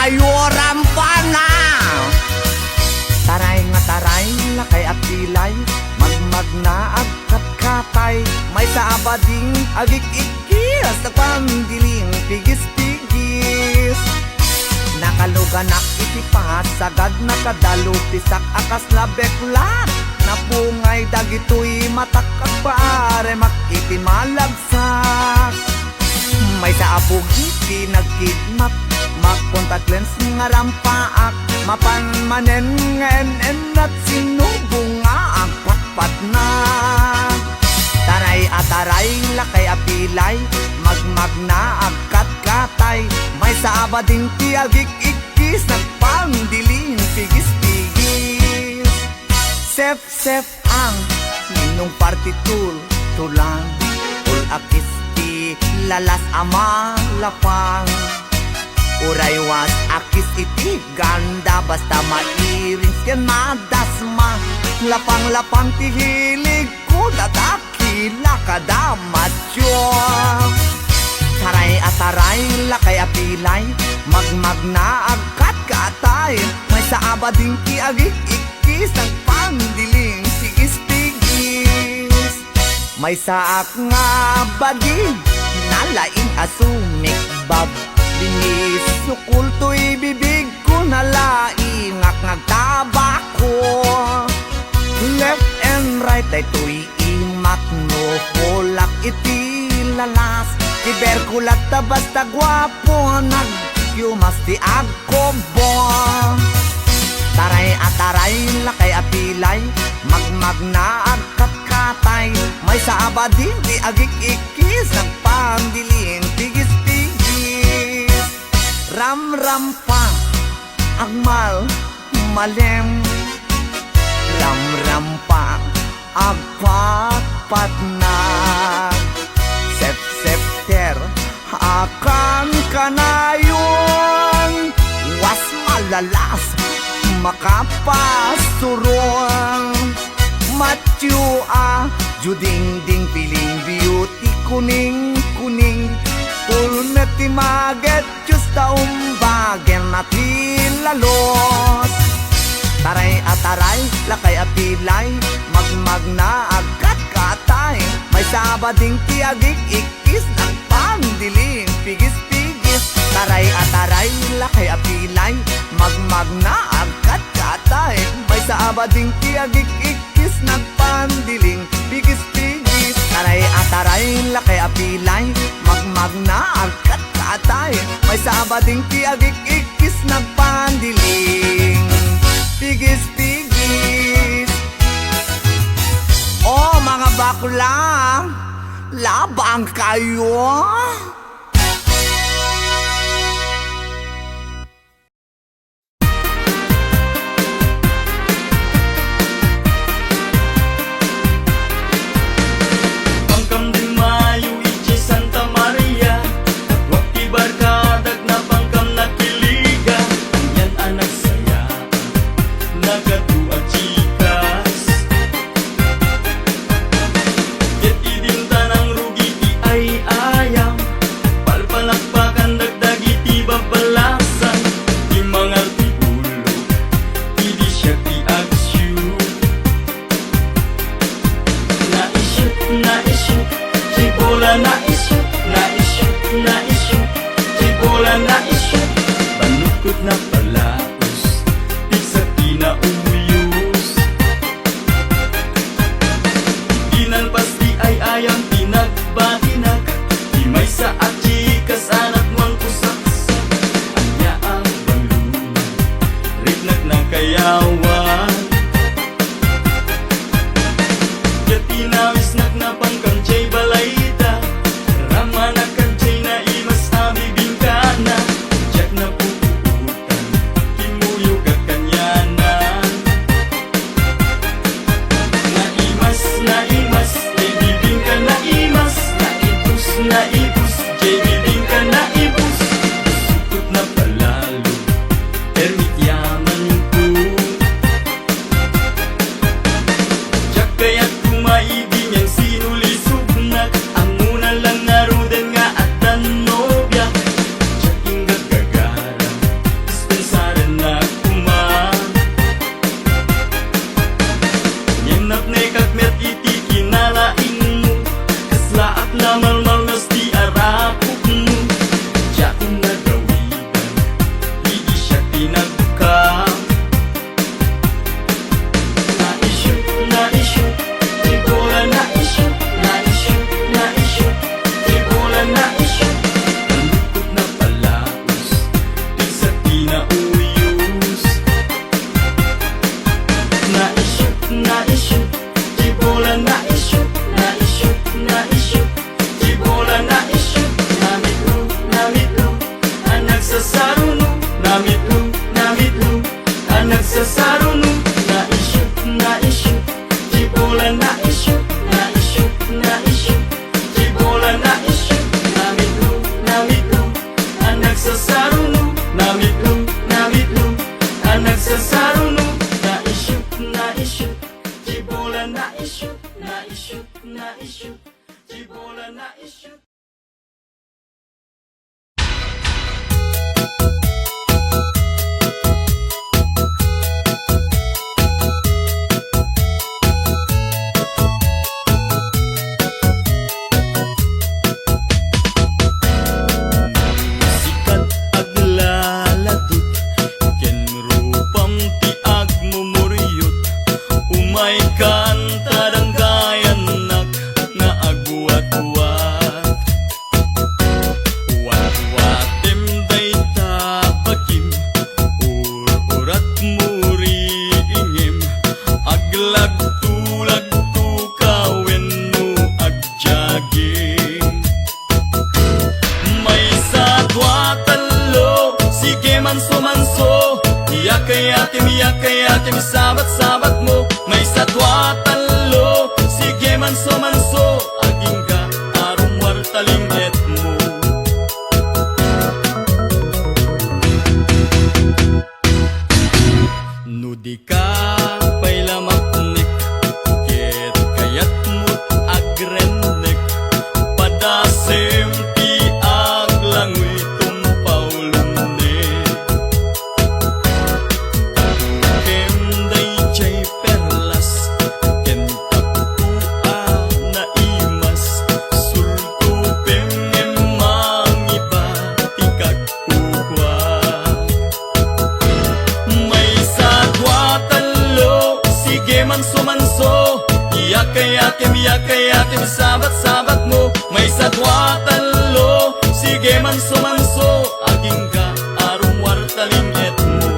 kayo rampana. Taray nga taray, lakay at pilay, magmagna agkat katay, may sa abading agik-ikis, nagpandiling pigis-pigis. Nakaluganak itipas, sagad nakadalo, tisak akas labeklat, napungay dagitoy matakak paare, makitimalagsak. May sa abugiti nagkidnap, mag-contact lens nga rampaak, mapanmanen ngenen at sinubong nga ang patpat na. Taray at taray, lakay apilay, magmagna agkat katay, may sa abading tiagik-ikis, nagpandiling pigis-pigis. Sef-sef ang ninong partitur, tulang, akis lalas ama lapang, uraywas akis iti ganda, basta mairing yan madasma, lapang-lapang tihilig ko dadakila kadamatyo. Taray at taray, lakay apilay, magmagna agkat katay, may sa abading tiagik-ikis, nagpandiling pigis-pigis. May saak nga badi, nalaing asumik bab, binis sukul to'y bibig ko, nalaing ak nagtabako. Left and right ay to'y imak no, polak iti lalas, tiberkulat ta basta gwapo, nagyumas ti agkobo. Taray at taray, lakay apilay, magmagna agkat katay, may sa abading di agik-ikis, nagpandiling pigis-pigis. Ram-ram pa agmal malem, ram-ram pa agpat-pat na, sep-septer akan kanayon, was malalas makapasurong. Matyo juding-ding piling beauty, kuning-kuning, pul na timaget, just taumbagen na tilalos. Taray at taray, lakay apilay, magmagna agkat katay, may sabading tiagik-ikis, nagpandiling pigis-pigis. Taray at taray, lakay apilay, magmagna agkat katay, may sabading tiagik-ikis, nagpandiling pigis-pigis. Taray at taray, lakay apilay, magmagna agkat katay, may sabading tiagik-ikis, nagpandiling pigis-pigis. Oh mga bakla, labang kayo. Ermit yaman ko manso-manso, yakim-yakim, sabat-sabat mo. May satwa talo, sige manso-manso, aging ka arum wartaling et mo. Nudi ka pay lamapnik, ket kayat mo't agrennek, padasem ti aglangoy tumpaw lumne. Kenday chay perlas, kentapua na imas, sultupem emang iba tikag ukwa. May satwa talo, sige manso-manso, yakim-yakim, sabat-sabat mo. May satwa talo, sige manso-manso, aging ka arum wartaling et mo.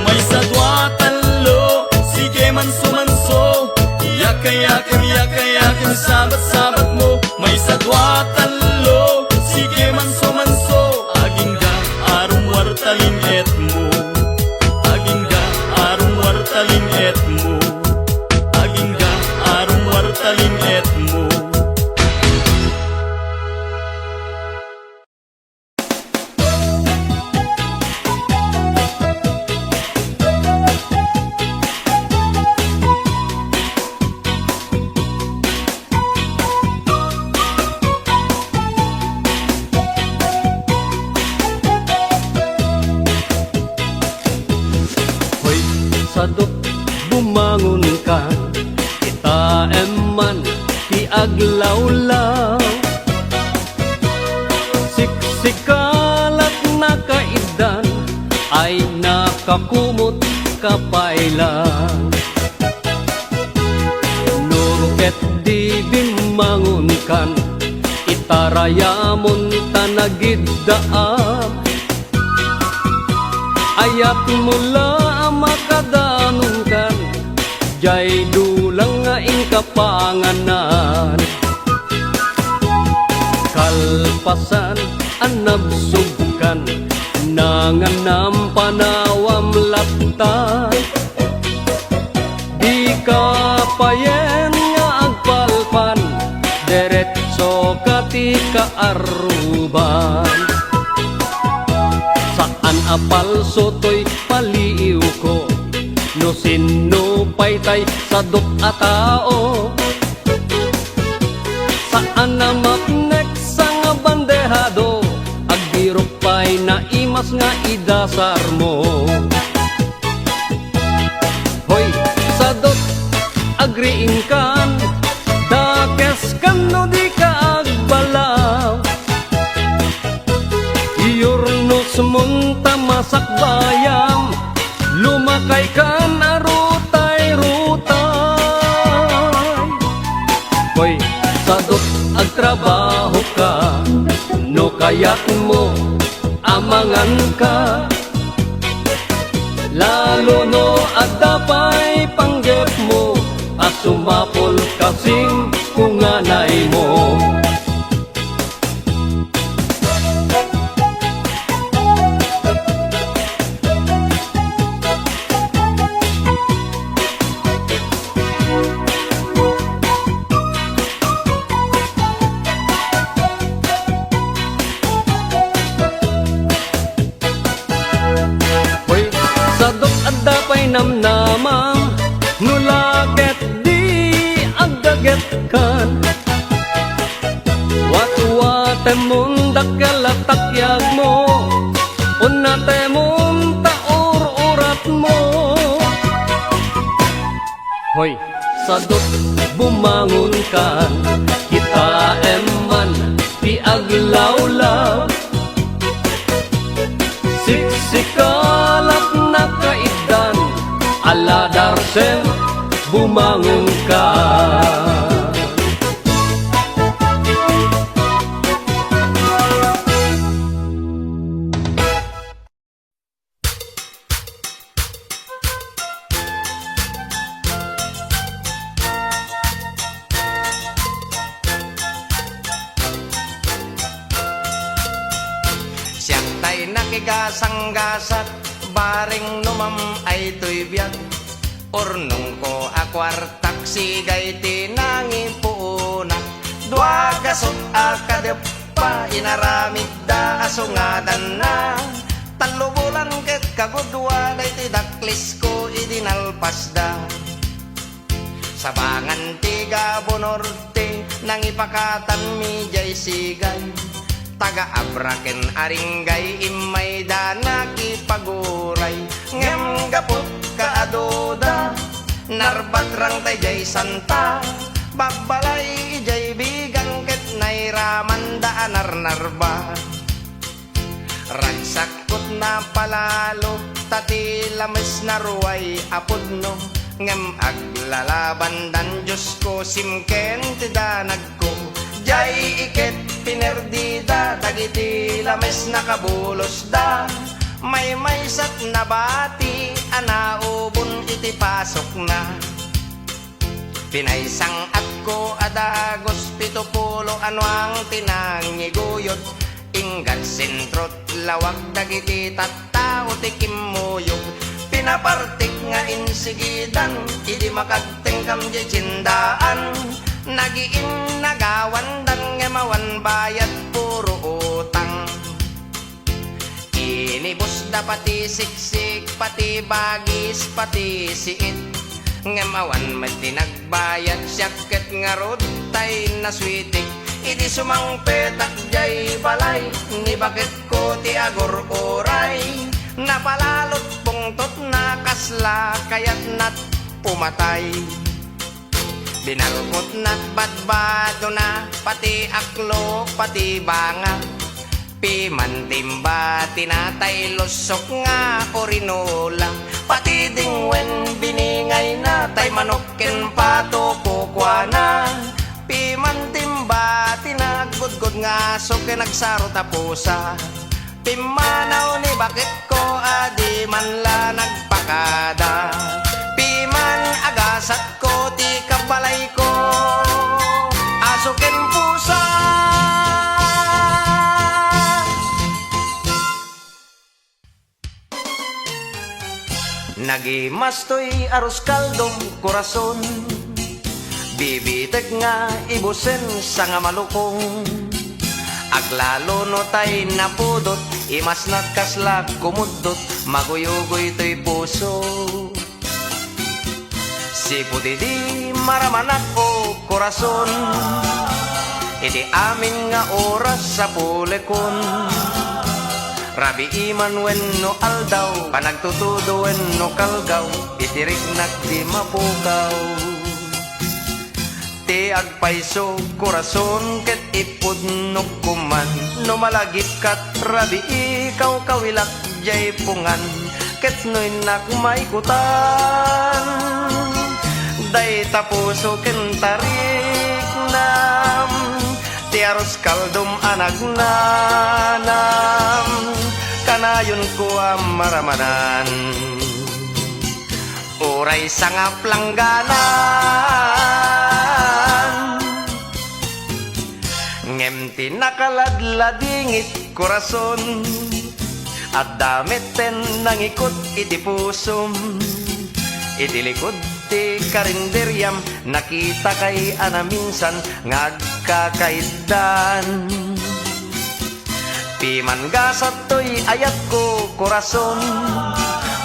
May satwa talo, sige manso-manso, yakim-yakim, sabat-sabat mo. May satwa talo, sige manso-manso, aging ka arum wartaling et mo. Aging ka arum wartaling et mo. Aging ka arum wartaling et mo. Hoy, sadot bumangon ka, kita eman ti aglawlaw. Siksikalat na kaidan ay nakakumot kapailan. Nurket di bimangon kan, itarayamon tanagiddaam. Ayat mula makadanong kan, jay dulang nga inkapanganan. Kalpasan anabsugkan, nanganam panawam laptan. Di ka payen nga agpalpan, deretso kati kaaruban. Saan apal sotoy paliw ko, no sino paytay sadok a tao. Saan na mapnek sang bandehado, agbirok pay na imas nga idasar mo. Hoy, sadok agriing kan, dakes kan no di ka agbalaw. Iyornos munta masak bayam, lumakay kan arutay-rutay. Hoy, sadot agtrabaho ka, no kayak mo amangan ka. Lalo no adapay panggep mo, asumapol kasing kunganay mo. Hoy, sadok adapay namnamam, nulaket di agdaget kan. Watu-wate mundak kalatakyag mo, unate munta ur-urat mo. Hoy, sadok bumangon kan, kita eman ti aglawlaw. Siksikalat na kaidan, aladarsem bumangon ka. Siyang ay nakigasang-gasat, baring numam ay tuy biyag. Urnong ko akwartak, sigay tinangi puunak. Dua gasot akadep pa, inaramid da asungadan na. Talubulan ket kagudwa, day tidaklis ko idinalpas da. Sabangan tiga Bonorte, nang ipakatan mi jay sigay. Taga abraken aringgay, imay da nakipaguray. Ngem gapot kaadoda, narbatrang tay jay santa. Bagbalay ijay bigang ket nairaman da anarnarba. Ragsakot na palalo, tati lames na ruway apodno. Ngem aglalaban dan Diyos ko, simken tidanag ko. Jay iket pinerdida, dagiti lames na kabulos da. May sat na bati, anaubon iti pasok na. Pinaysang at ko adagos, 70 ano ang tinangiguyot. Inggan sentrot lawag dagiti tattao tikim muyog. Pinapartik nga insigidan, idi makagtengkam di cindaan. Nagiin nagawan dan ngemawan bayad puro utang. Inibus da pati siksik, pati bagis, pati siit. Ngemawan may tinagbayad, syaket nga rod tay naswitik. Idi sumangpetak jay balay, ni bakit ko ti agor oray. Napalalot pungtot na kasla, kaya't nat pumatay. Binalkot na't badbado na, pati aklo, pati banga. Pimantimba, tinatay lusok nga orinola. Pati dingwen biningay na, tay manokin pato kukwa na. Pimantimba, tinagudgod nga, so kinagsaro tapusa. Pimanaw ni bakit ko adi man la nagpakada. Piman agasat ko ti kabalay ko, asukin pusa. Nagimastoy aros kaldong korason, bibitek nga ibusen sa nga malukong. Aglalo no tay napudot, imas nagkaslag kumudot, maguyugoy to'y puso. Si pudidi maramanak o korason, iti amin nga oras sa pulekon. Rabi iman wen no aldaw, panagtutudo wen no kalgaw, itirik di mapukaw. Ti agpaiso korason ket ipud no kuman, no malagip kat rabi ikaw kawilak jay pungan, ket noy nakmaikutan. Day tapuso ken tarik nam, ti aros kaldom anag nanam, kanayon ko maramanan. Uray sangap langganan, ngem tinakaladladingit korason, at damit ten nangikot iti pusom. Iti likod ti karinderyam, nakita kay ana minsan ngagkakaidan. Piman gasat to'y ayat ko korason,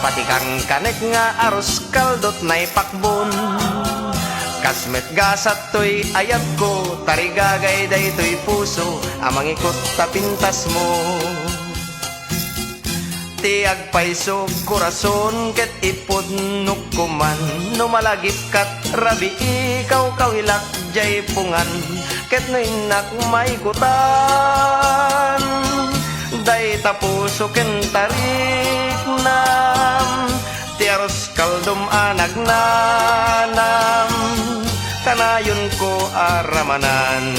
pati kang kanek nga aros kaldot na ipakbon. Kasmet gasat to'y ayat ko, tarigagay day to'y puso, amang ikot tapintas mo. Ti agpaiso korason ket ipod nukuman, no malagip kat rabi ikaw kawilak jay pungan, ket no inak maikutan. Day tapuso ken tarik nam, ti aros kaldom anag nanam, kanayon ko aramanan.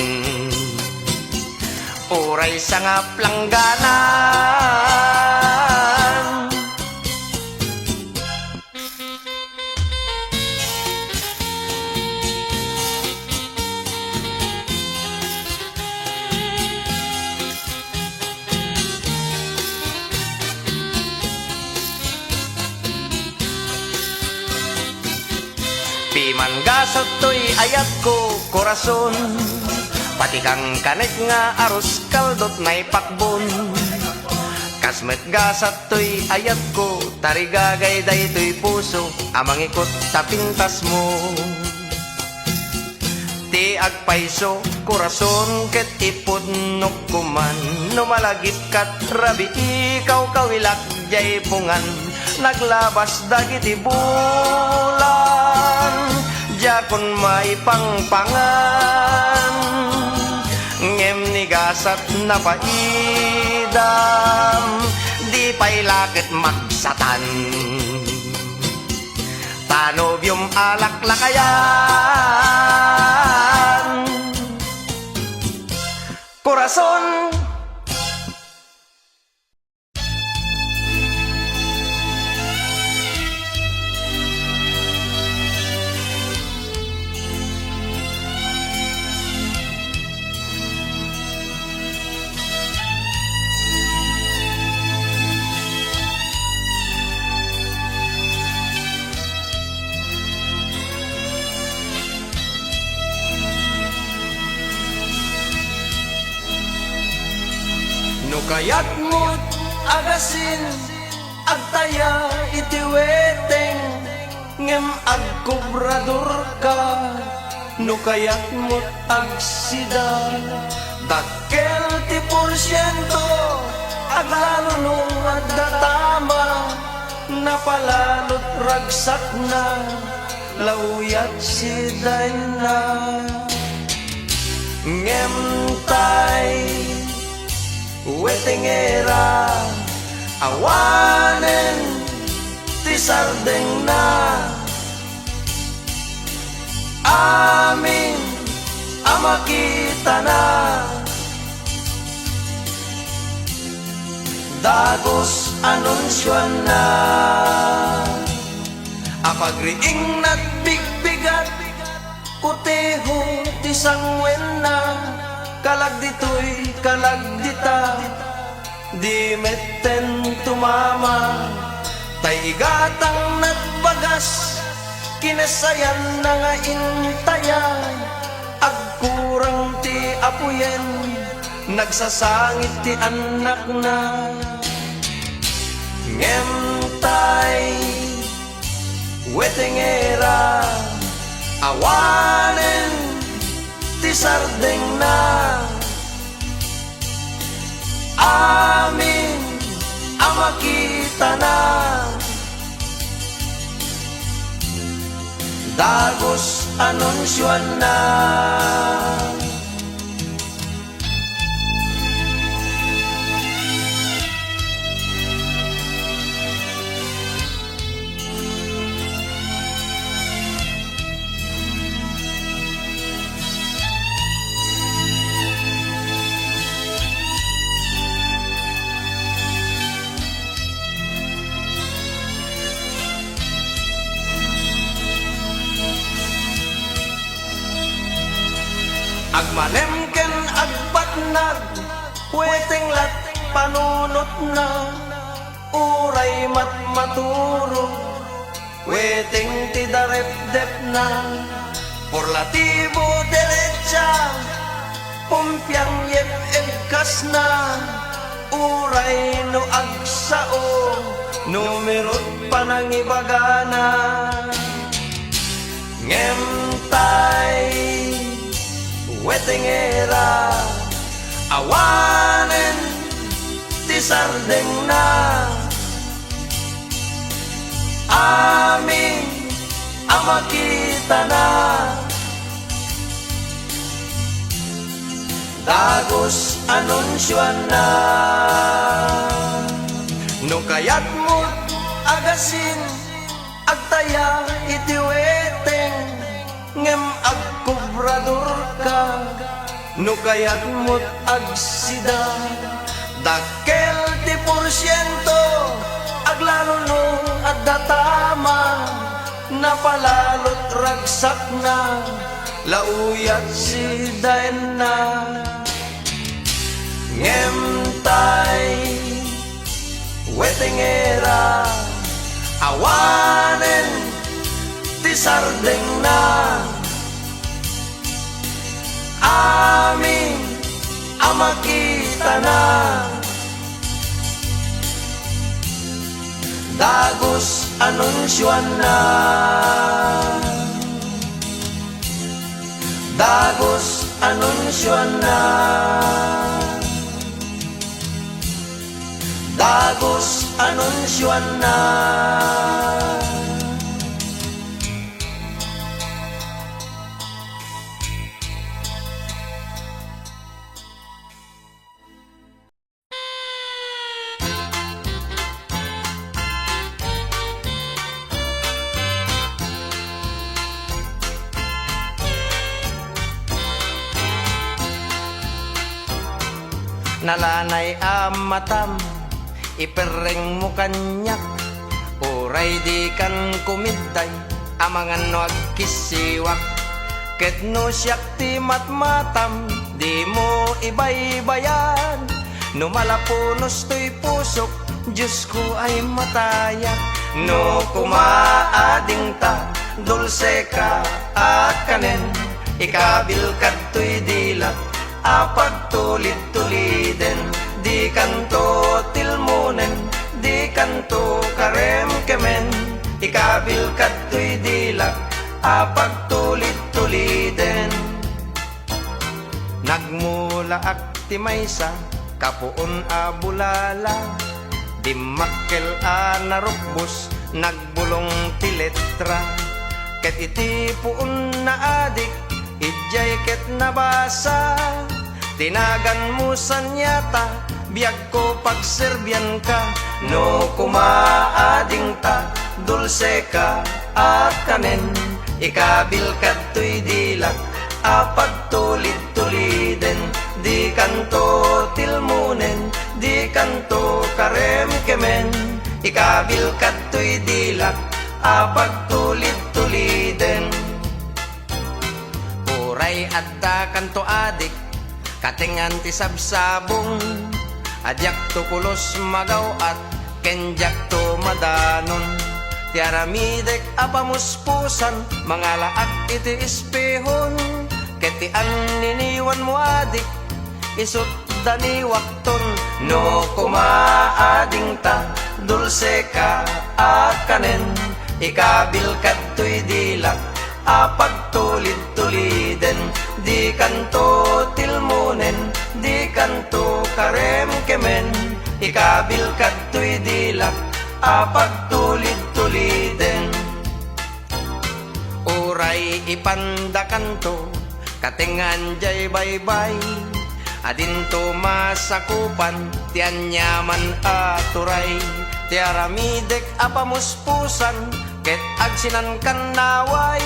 Uray sangap langganan, Di man gasot to'y ayat ko korason, pati kang kanek nga aros kaldot may pakbon. Kasmet gasat to'y ayat ko, tarigagay day to'y puso, amang ikot sa pintas mo. Ti agpaiso, korason ket ipudnok kuman, numalagip kat rabi ikaw kawilak jay pungan, naglabas dagiti bulan, jakon may pangpangan, ngem ni gasat na paidam, di pa'y lakit magsatan. Tanobyum alak lakayan, korason. No kayat mo't agasin, agtaya iti weteng, ngem agkubrador ka. No kayat mo't agsida, dakkel ti porsyento, aglalo nung agdatama, napalalot ragsak na, lauyat si na. Ngem tay wetengera awanen ti sardeng na, amin amakita na, dagos anunsyon na, apagriing na't bigbigat, kuteho ti sangwen na, kalag dito'y kalag dita, di metten tumama, tay igatang natbagas, kinasayan na nga intaya, agkurang ti apuyen, nagsasangit ti anak na. Ngem tay wetengera awanen ti sardeng na, amin amakita na, dagos anunsyon na. Agmanem ken agbatnag, weteng lat panunot na, uray mat maturo, weteng ti darepdep na, porlatibo derecha, pumpyang yep egkas na, uray no agsao, numerot panangibagana. Ngem tay wetengera awanen ti sardeng na, amin amakita na, dagos anunsyon na. No kayat mo't agasin, agtaya iti weteng, ngem agkubrador ka. No kayat mo't agsida, dakkel ti porsyento, aglalo no agdatama, napalalot ragsak na, lauyat si na. Ngem tay wetengera awanen ti sardeng na aming amakita na Dagos anunsyon na Dagos anunsyon na Dagos anunsyon na Nalanay amatam ipereng mo kanyak Uray di kan kumiday amangan no agkisiwak Ket no siyak ti matmatam di mo ibaybayan No malapunos to'y pusok Diyos ko ay mataya No kumaading ta dulce ka akanen Ikabil kat to'y dilak apag tulid-tuliden Di kanto tilmunen Di kanto karem kemen Ikabil kato'y dilak apag tulid-tuliden Nagmula akti maysa kapuon a bulala Di makkel a narukbos nagbulong ti letra Ket iti puon na adik Ijay ket nabasa Tinagan mo sanyata Biyag ko pagserbian ka No kumaading ta Dulce ka akanen Ikabil kato'y dilak Apag tulid-tuliden Di kanto tilmunen Di kanto karem kemen Ikabil kato'y dilak Apag tulid-tuliden Uray adda kanto adik Katingan ti sabsabong Adyak to kulos magaw at Kenjak to madanon Tiaramidek apamuspusan Mga laak iti espehon Ketian niniwan mo adik Isut dani wakton No kumaading ta Dulce ka akanen Ikabil kato'y dilak Apag tulid-tuliden Di kanto tilmunen Di kanto karem kemen Ikabil kato'y dilak Apag tulid-tuliden Uray ipanda kanto Katingan jay baybay Adinto masakupan Tiyan yaman aturay Tiaramidek apamuspusan Ket agsinan kan naway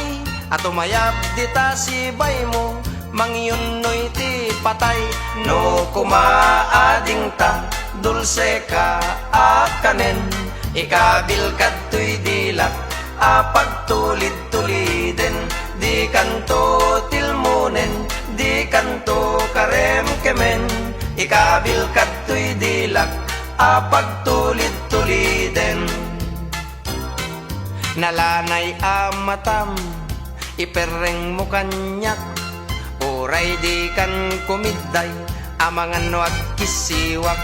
At umayap dita si bay mo Mangiyon no'y ti patay No kumaading ta Dulce ka akanen Ikabil kato'y dilak Apag tulid-tuliden Di kanto tilmunen Di kanto karem kemen Ikabil kato'y dilak Apag tulid-tuliden Nalanay amatam Ipereng mo kanyak Uray di kan kumiday Amangan no agkisiwak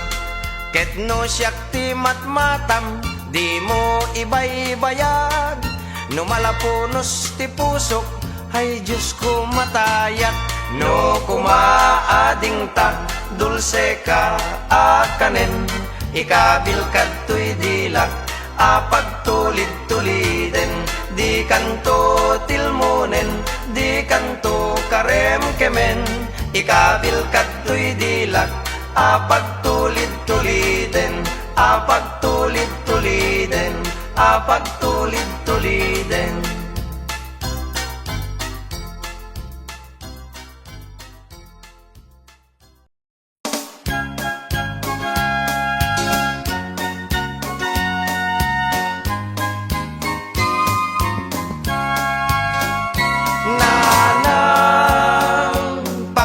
Ket no siyak ti matmatam Di mo ibaybayag No malapunos ti pusok Ay Diyos ko matayak No kumaading ta Dulce ka akanen Ikabil kato'y dilak Apag tulid-tuliden Di kanto tilmunen Di kanto karem kemen Ikabil kato'y dilak Apag tulid-tuliden Apag tulid-tuliden Apag tulid-tuliden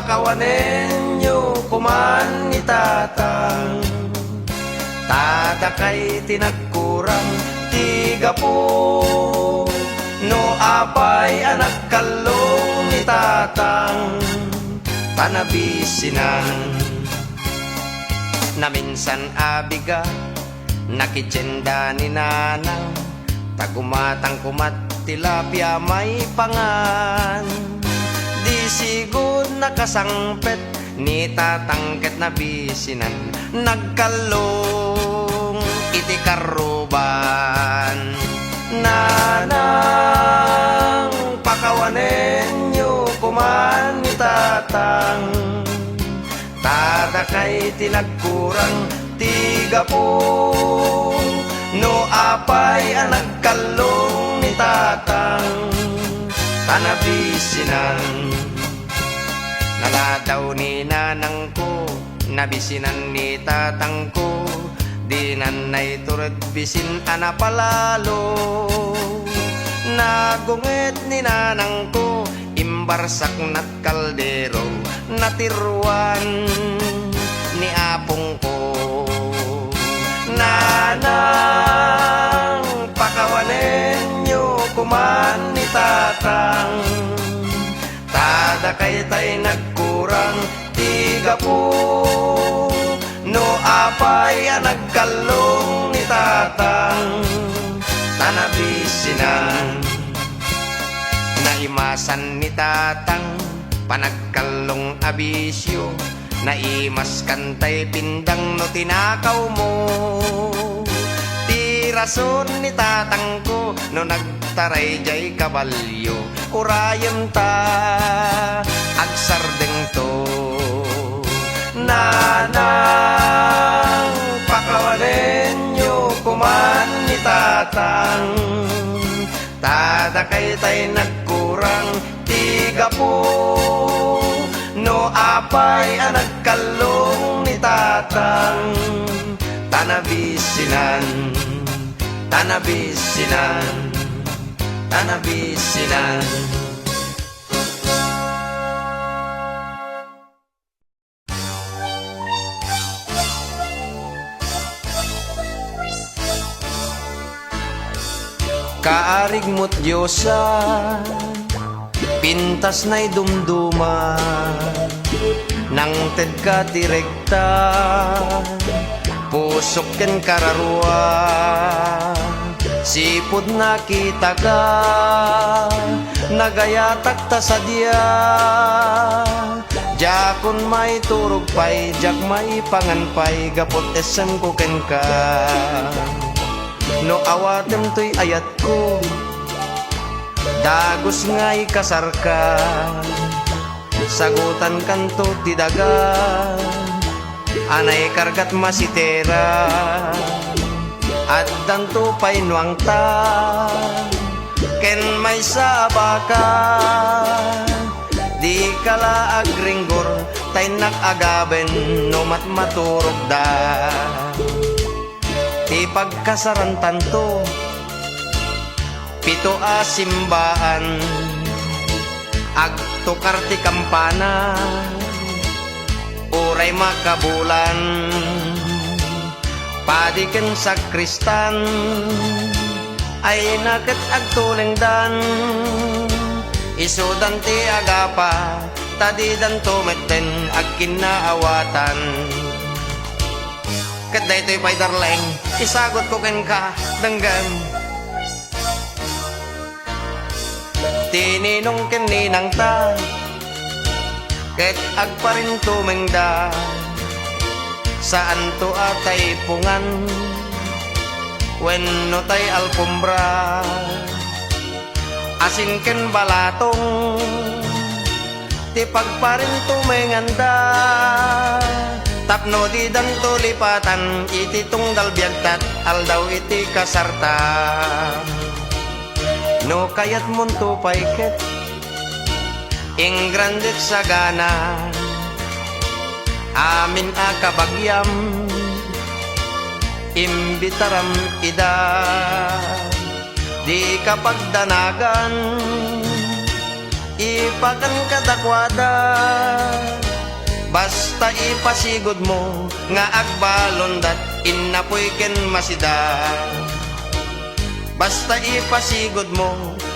Kawanenyo kuman itatang Tatakay tinagkurang tiga po no apay anak kalong ni tatang tanabisinan. Na minsan abiga nakitsenda ni nanang tagumatang kumat tilapia may pangan. Di sigud nakasangpet ni tatangket na bisinan nagkalong iti karuban. Nanang pakawanen nyo kuman ni tatang tadakay tinagkurang tiga po no apay ang nagkalong ni tatang tanabisinan. Naladaw ni nanang ko nabisinan ni tatang ko di nanay turad bisin anapalalo. Nagungit ni nanang ko imbarsak nat kaldero natiruan ni apong ko. Nanang pakawanen nyo kuman ni tatang tadakay tay nagkurang tiga po no apay ang nagkalong ni tatang tanabisinan. Naimasan ni tatang panagkalong abisyo naimas kantay pindang no tinakaw mo. Tirason ni tatang ko no nagtaray jay kabalyo urayan ta agsardeng to. Nanang pakawanen nyo kuman ni tatang tadakay tay nagkurang tiga po no apay ang nagkalong ni tatang tanabisinan. Tanabisinan, tanabisinan. Kaarig mo't Diyosa pintas na'y dumduma nang ted ka direkta pusok ken kararua sipud nakita ka nagayatak ta sadya jakon may turog pay jak may panganpay gapot esen ko ken ka. No awatem to'y ayat ko dagos nga'y kasar ka sagutan kanto ti daga anay kargat masitera at danto pa'y nuang ta ken may sabaka di kala agringgor tay nakagaben no matmaturog da ti pagkasaran tanto pito a simbahan agtukar ti kampana uray makabulan padiken sakristan ay naket agtulengdan isudan ti agapa tadidan tumeten agkinaawatan. Ket daytoy pay darleng isagot ko ken ka denggan tininong ken ninang ta ket agparin tumengda saan to atay pungan wenno tay alpombra asin ken balatong ti pagparin tumenganda tapno di danto lipatan iti tungdal biagtat aldaw iti kasarta no kayat munto paiket ing grandet sagana amin a kabagyam imbitaram ida di kapagdanagan ipagan kadakwada basta ipasigod mo nga agbalondat inapoy ken masida basta ipasigod mo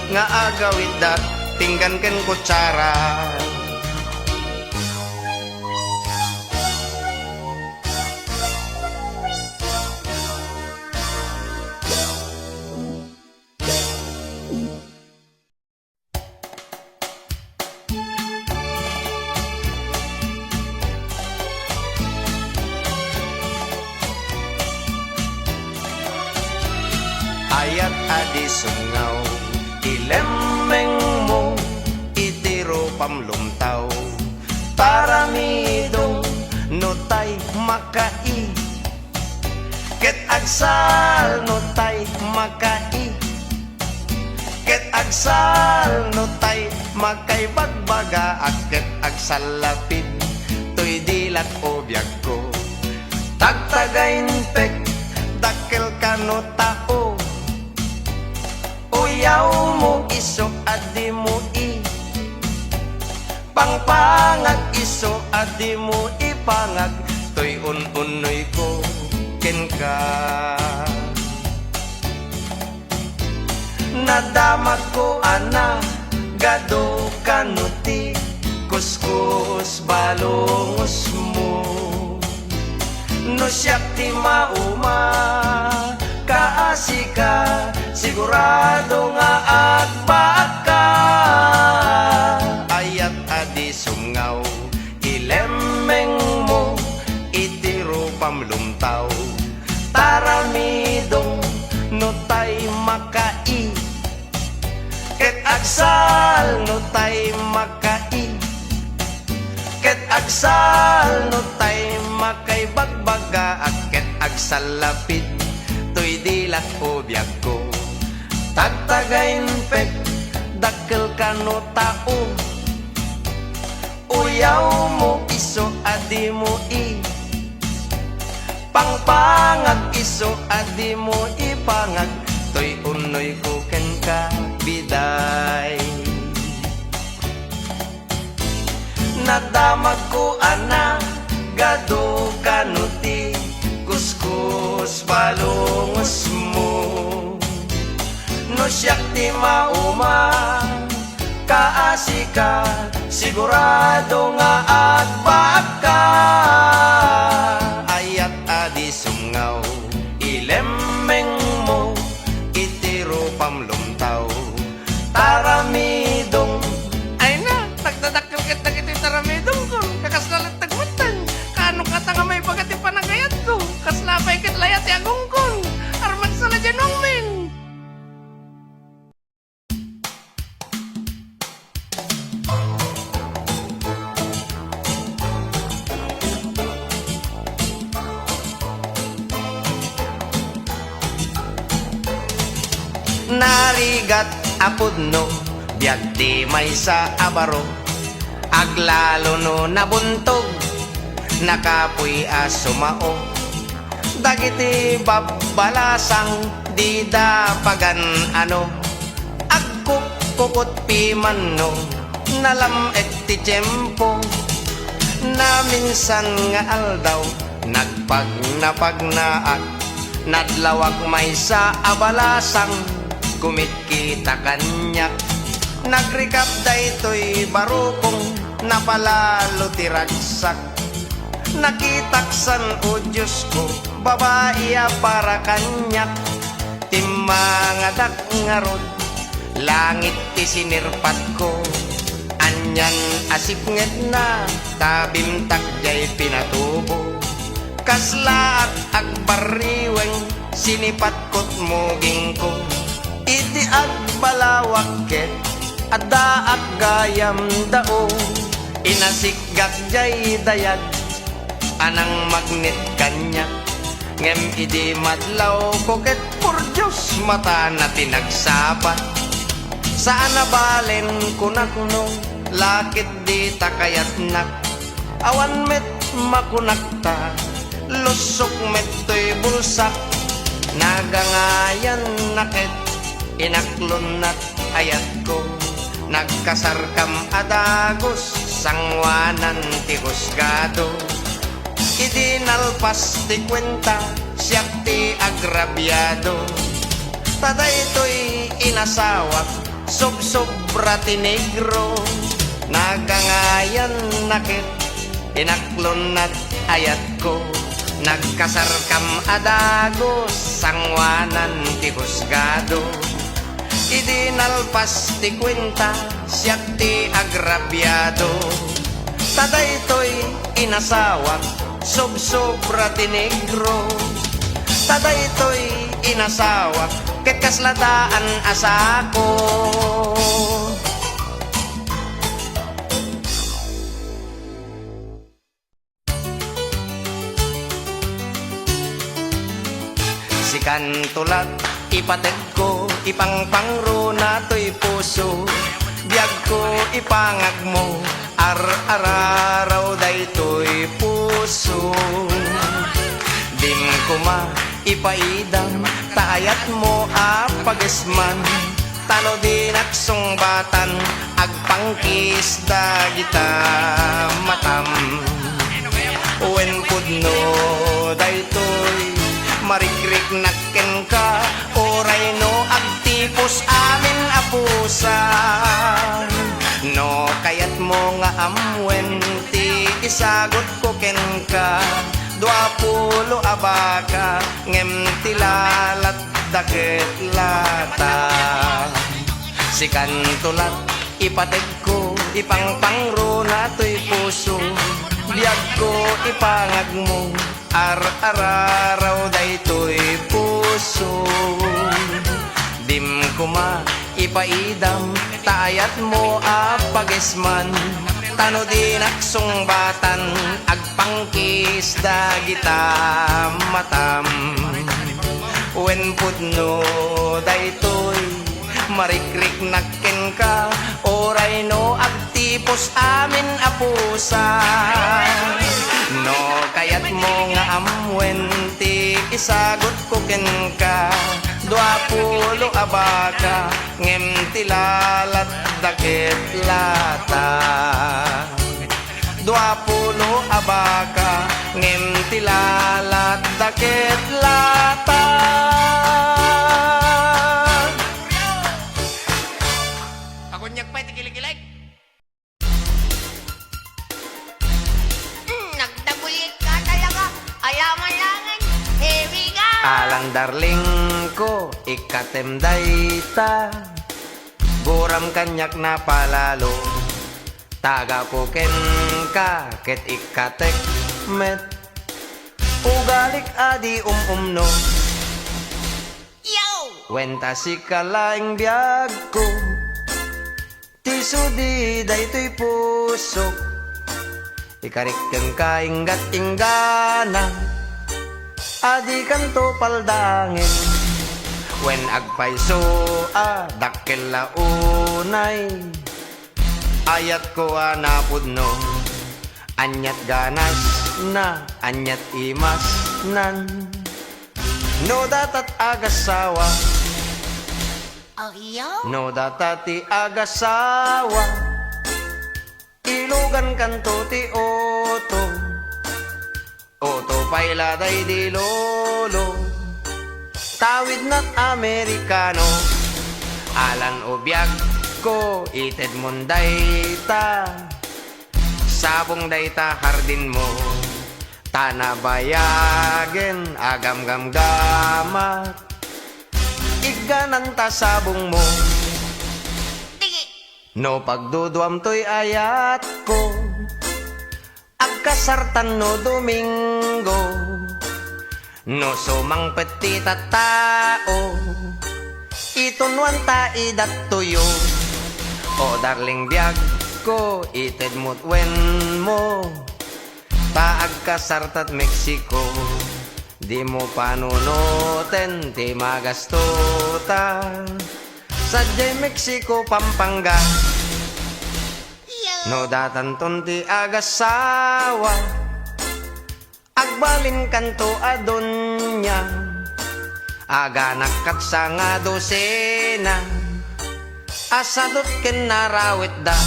nga agawid dat pinggan ken kutsara. Ayat adi sungaw, ilemeng mo, itiro pamlumtaw. Paramidong notay makai, ket agsal notay makai, ket agsal notay makay bagbaga, at ket agsal lapid, to'y dilat o biyag ko. Tagtagayin pek, dakkel ka no tao, uyaw mo iso adi mo i, pangpangag iso adi mo ipangag, to'y un-unoy ko ken ka. Nadamag ko ana gado kanuti, kuskus balongos mo, no siyak ti mauma kaasika, sigurado nga agbaag ka. Ayat adi sungaw, ilemeng mo, itiro pamlumtaw. Taramidong notay makai, ket agsal notay makai, ket agsal notay makay bagbaga, at ket agsal lapid, to'y dilat o biyag ko. Tagtagayin pek, dakkel ka no tao, uyaw mo iso adi mo i, pangpangag iso adi mo ipangag, to'y unoy ko ken ka biday. Nadamag ko ana gado kanuti, kuskus balongos mo, no siyak ti mauma kaasika, sigurado nga agbaag ka. Ayat adi sungaw, ilemeng mo, itiro pamlumtaw. Taramidong ay na, nagdadakkel ket dagiti taramidong ko, kakaslalat tagmatan, kano kata nga may pagati panagayat ko, kaslapay ket layat ti agungkong, arman sa ladyanong min. Narigat apudno, biag di may sa abaro, aglalo no nabuntog, nakapoy asumao, dagiti babalasang di dapagan ano, agkukukot pimanno, nalam ti tiyempo, na minsan nga aldaw, nagpagnapagnaat, nadlawag may sa abalasang, kumikita kanyak, nagrikap daytoy barukong, napalalo tiragsak, nakitaksan o Diyos ko, babaiya para kanyak, timangadak nga rod, langit ti sinirpat ko, anyan asipnget na, tabimtak jay pinatubo, kaslaat agbariweng, sinipat kot muging ko, iti agbalawak ket, adda aggayam dao, inasikgak jay dayag, anang magnet kanyak, ngem idi madlaw ko ket por Diyos mata na tinagsabat, saan nabalen ko na kuno, lakit di takayat nak, awan met makunakta, lusok met to'y bulsak, nagangayan nakit, inaklon at ayat ko, nagkasarkam adagos, sangwanan ti husgado, idinalpas ti kwenta, siyak ti agrabyado, taday to'y inasawak, sobra tinegro, nagangayan nakit, inaklon at ayat ko, nagkasarkam adagos, sangwanan ti husgado. Idinalpas ti kwenta, siyak ti agrabyado. Tadaytoy inasawak, sobra tinegro. Tadaytoy inasawak, ket kasladaan asako. Si kantulat ipated ko, ipangpangro na to'y puso. Biyag ko ipangag mo, ar-araraw dayto'y puso. Dim ko ma ipaidam, taayat mo apagesman. Tano din aksungbatan, agpangkis dagita matam. Wen pudno daytoy marikrik nakken ka, oray no agtipos amin apusan. No kayat mo nga amwen ti isagot ko ken ka, 20 abaka ngem tilalat daket lata. Si kantulat ipated ko, ipangpangro na to'y puso. Biyag ko ipangag mo, ar-araraw daytoy puso. Dim ko ma ipaidam, taayat mo apagesman. Tano din aksungbatan, agpangkis dagita matam. Wen pudno daytoy marikrik nakken ka, oray no agtipos amin apusan. No kayat mo nga amwen ti isagot ko ken ka, 20 abaka ngem tilalat daket lata. 20 abaka ngem tilalat daket lata. Akunyak pa tikilig-kilig. Nagdabulit ka talaga. Ayaman langan. Here we go. Alang darling ko, ikatem dayta. Buram kanyak na palalo. Taga puken ka, ket ikatek met. Ugalik adi umno. Yo! Wenta si kalaing biyag ko. Tisudi daytoy pusok. Ikarikeng kainggat inggana. Adi kanto paldangin. When agpaiso dakkel launay, ayat ko napudno. Anyat ganas na, anyat imas nan. No datat agasawa, Oh, yo? no datati agasawa. Ilugan kanto ti oto, oto pailaday di lolo. Tawid na't Amerikano, alan o biyag ko, ited mon dayta. Sabong dayta hardin mo, tanabayagen agam-gam-gamat. Iganan ta sabong mo, Tigi! no pagduduam to'y ayat ko. Agkasartan no Domingo, no sumang peti tao. Itunwan ta idat tuyo, o darling biyag ko, ited mo't wen mo. Taag kasartat Mexico, di mo panunutin, di magastuta. Sadyay Mexico, Pampanga, Yo! no datanton ti agasawa. Agbalin kanto adonya, aga nakatsa nga dosena. Asadot ken narawit da.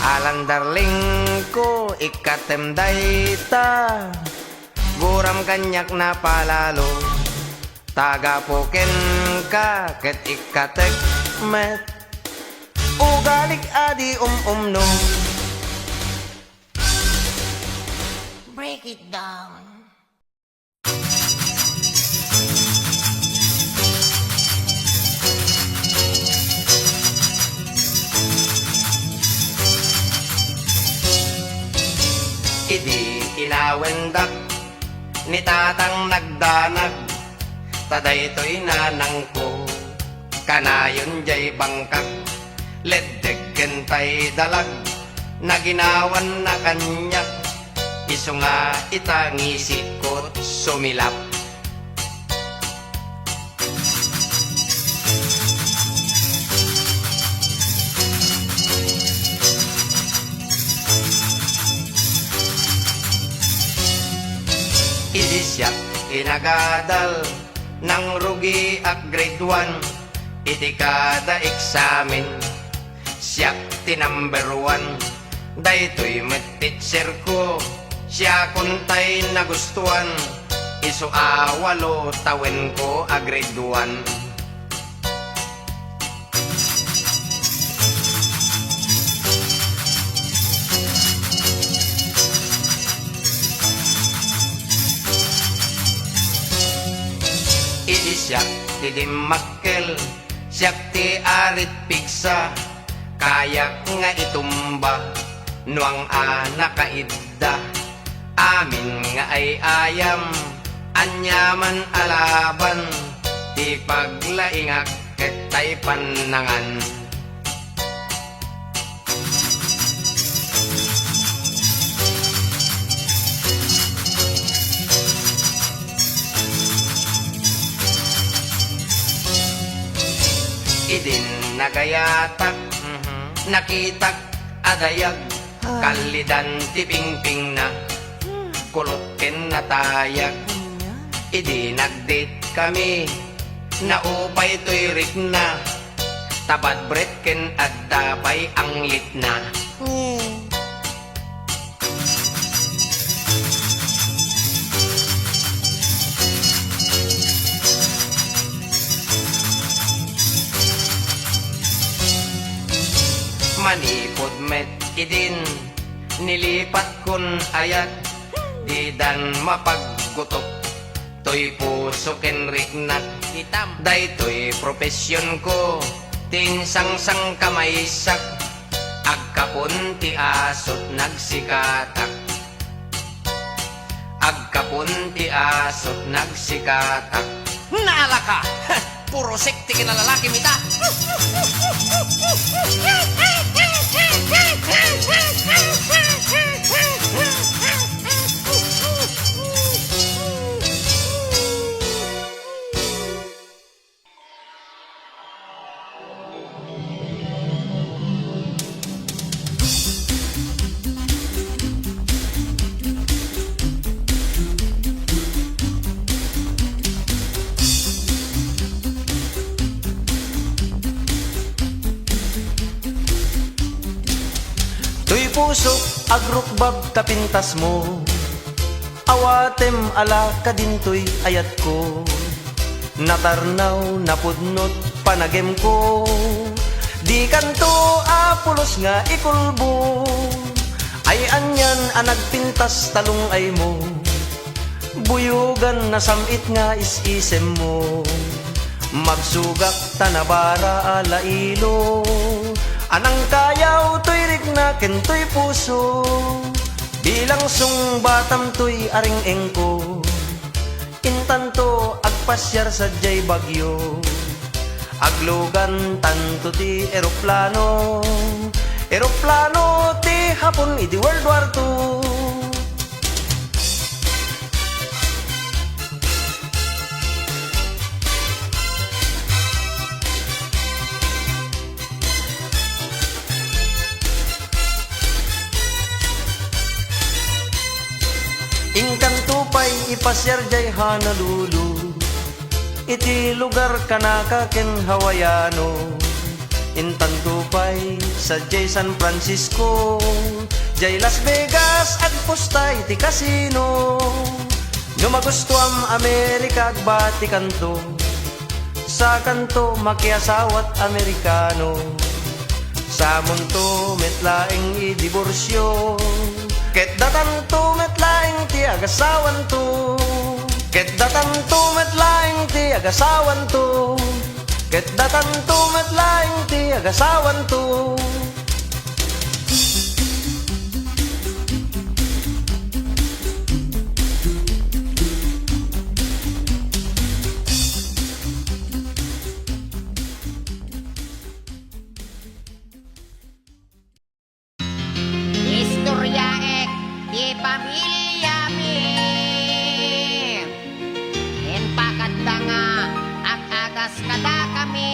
Alang darling ko, ikatem dayta. Buram kanyak na palalo. Taga poken ka ket ikatek met ugalik adi no. Break it down. Idi inawendak ni tatang nagdanag taday-toy nanang ko kanayon jay bangkak leddeg kentay dalag naginawan na kanyak iso nga itangisip ko't sumilap. Idi siya inagadal ng rugi at grade 1 iti kada eksamen siya ti number 1 daytoy met teacher ko siya kuntay nagustuhan iso awalo tawen ko a grade 1. Idi siya ti dimakkel siya ti arit pigsa kayak nga itumba nuang anak kaidda amin nga ay ayam anyaman alaban ti paglaingak ketay panangan. Idin nagayatak nakitak adayag kalidan ti pingping na kulotken natayag idi nagdate kami naupay to'y rik na tabad bretken at dabay ang lit na. Manipod met idin nilipat kun ayat di dan mapaggutok toy puso ken riknat Kitam. daytoy profesyon ko tinsangsang kamaysak agkapon ti asot nagsikatak agkapon ti asot nagsikatak. Naala ka! Puro sekti ka na lalaki, mita! Tuy puso agrukbab tapintas mo awatem ala kadintoy ayat ko natarnaw napudnot panagem ko di kanto apulos nga ikulbo ay anyan anagpintas talong ay mo buyugan na samit nga isisem mo magsugak tanabara alailo anang kayaw to'y rigna kento'y puso bilang sung batam to'y aring engko intanto agpasyar sa jay bagyo aglugan tanto ti eroplano ti hapon iti World War II. Inkanto pa'y ipasyar jay Honolulu iti lugar kanaka ken Hawaiano intanto pa'y sa jay San Francisco jay Las Vegas at pusta iti casino no magustuam Amerika ag Batikanto sa kanto makiasawat Amerikano. Sa munto metlaing idiborsyo, ket datan to metlaing ti agasawan to. Ket datan to metlaing ti agasawan to. Ket datan to metlaing ti agasawan to. Istorya ek di pamilya mi. En pakadda nga agas kada kami.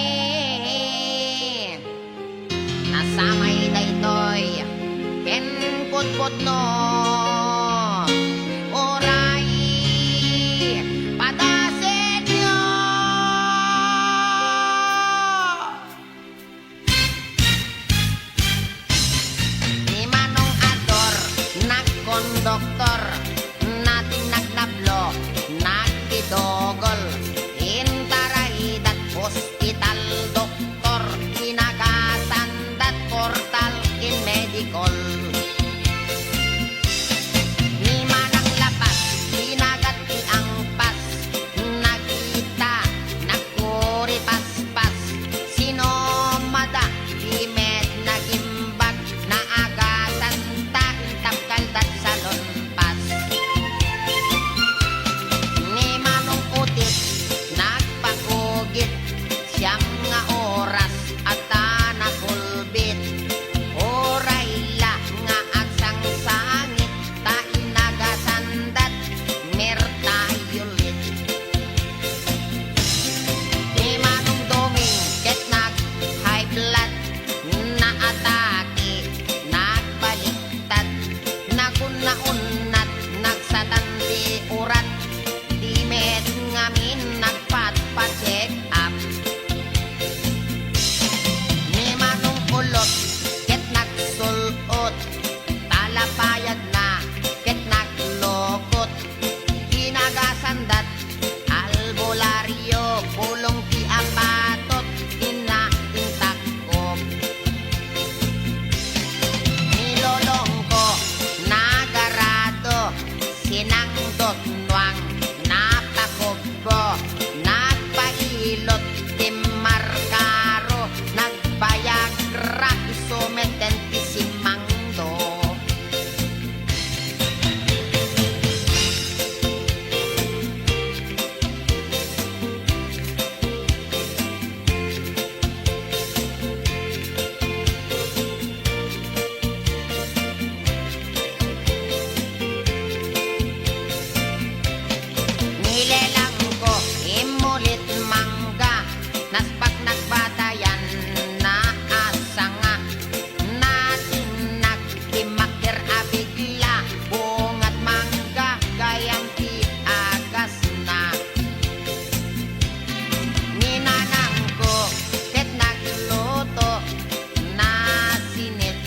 Nasamay daytoy ken putput no. Oray padasenyo. Ni Manong Ador, nagkondoktor, natin nagnablo, nagdidogol, intarahidat, hospital, doktor, kinagasandat, portal, in medical. Ni Manang Lapas, sinagat ti angpas, nakita, nagkuri-paspas, sinomada, di med nagimbag, naagasan ta, intapkaldat sa lonpas. Ni Manong Utit, nagpakugit, siyam nga oras at nakulbit. Oray la nga agsang sangit, ta inagasandat, merta yulit. Ni Manong Doming, ket nag-high blood, naatake, nagbaliktad, nagunnaunat, nagsatanti urat, di med ngamin nagpat-pa-check up. Ni Manong Ulot, ket nagsulot, talapayag na, ket naglokot, ginagasandat, albularyo, pulong ti apatot, inaintakop. Nilolong ko, nagarado, sinangdot nuang, napakobbo, nagpailot, timarkaro, nagbayagra, isumeten ti simangdo. Nilelang ko, imulit mangga, naspak nagbatayan na asanga, natin nagtimakir abigla, bungat mangga, gayang ti agas na. Ninanang ko, ket nagluto, nasinit,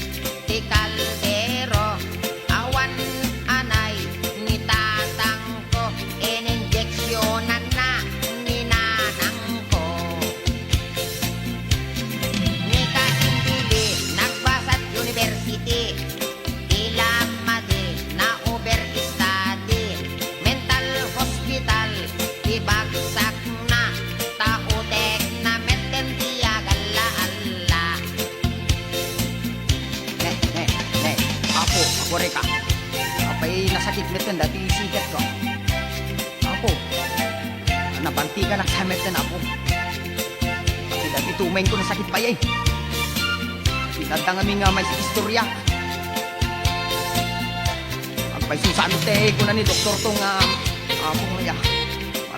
ti kaldero, awan anay, ni tatang ko, ininjeksyonan na, ninanang ko. Ni Kaimbili, nagbasat university, ilamade, na overstudy, mental hospital, ibagsak na, tautek na meten tiagala-ala. Apo reka. Apay nasakit meten dati sikat ko. Apo. Nabanti ka ng samet na apo. Pati dati tumain ko na sakit pa yay. Pinadangami nga may istorya. Agpay susano te ko na ni doktor tong apo nga.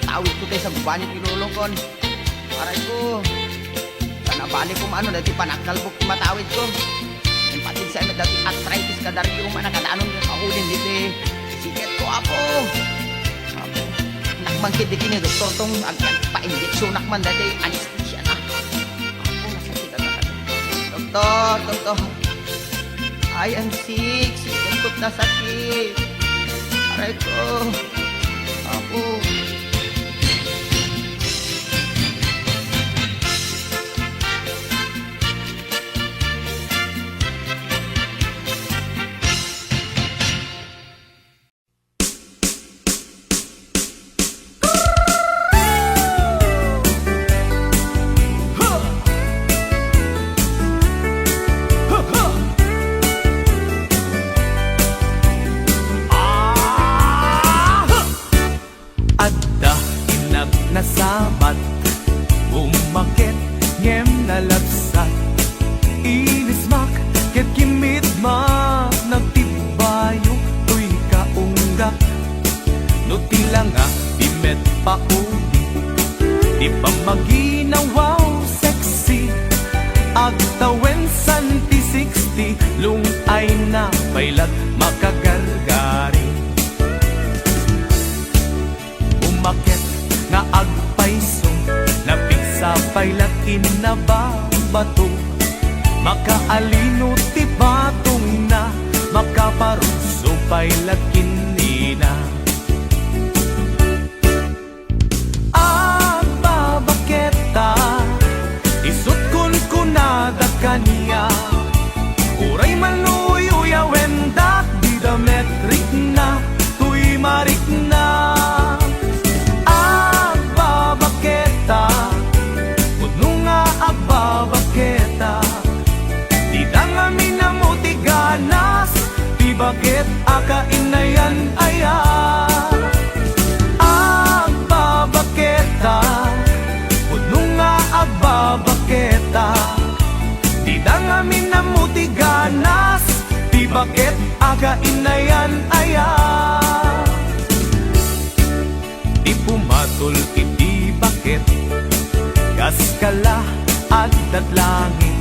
Matawid ko tayo sa gubanyo kinulong kon. Aray ko. Sana balik ko maano dati panagkalbok matawid ko. Yung patin sa dati arthritis ka dari yung manakadaanon ng kahulin dito eh. Sikat ko apo. Apo. Nakmangkid di kini doktor tong pa-injeksyon nakman dati anesthesia na. Apo nasakit na doktor. I am sick. Sikat ko't na sakit. Aray ko. Apo. tila nga di met pauli, di pa maginawaw sexy. Agtawen santi 60, lung ay na bailat makagargari. Umakit nga agpaiso, napigsa bailat inababato. Makaalino ti batong na, makaparuso bailat kinina. Babaketa, isut kun kunada kaniya. Uray manuy uyawendak, di da metrik na, tuy marik na. Babaketa, kuno nga babaketa, di da nga minamuti ganas, di bakit akainayan aya. Puno nga agbabaketa, di da nga minamuti ganas, di bakit againayan aya. Di pumatol iti bakit, kaskala at datlangit.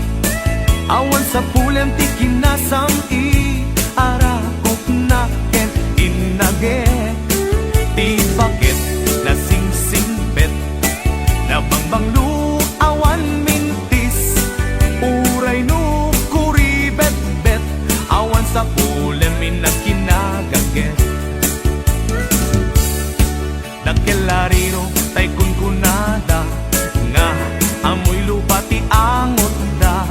Awan sa pulem ti kinasam i, arakok na ken inaget. Di bakit nasingsingpet, nabangbang awan mintis, uray no kuribet-bet, awan sa pulem minakinagaget. Dakelarino tay kunkunada, nga amoy lupa ti angot da.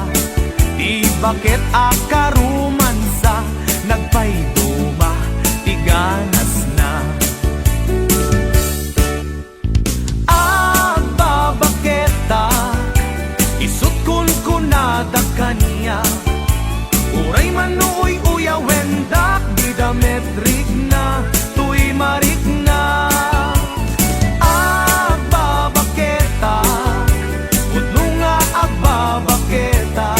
Di bakit akarumansa, nagpayduma ti ganas na. Isut kun kunada kaniya, uray manuy uyawendak, di da metrik na, tuy marik na. Agbabaketa, puno nga agbabaketa,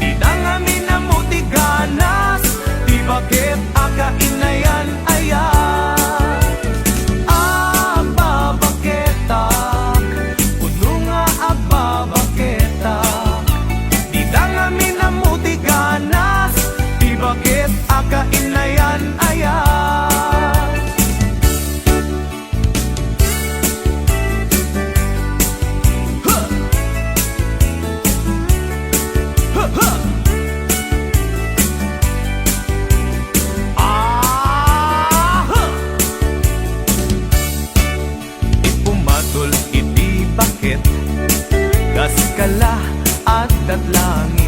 di da nga minamuti ganas, di bakit akainayan aya. Bakit akainayan aya. Ipumatol iti bakit, kaskala at datlang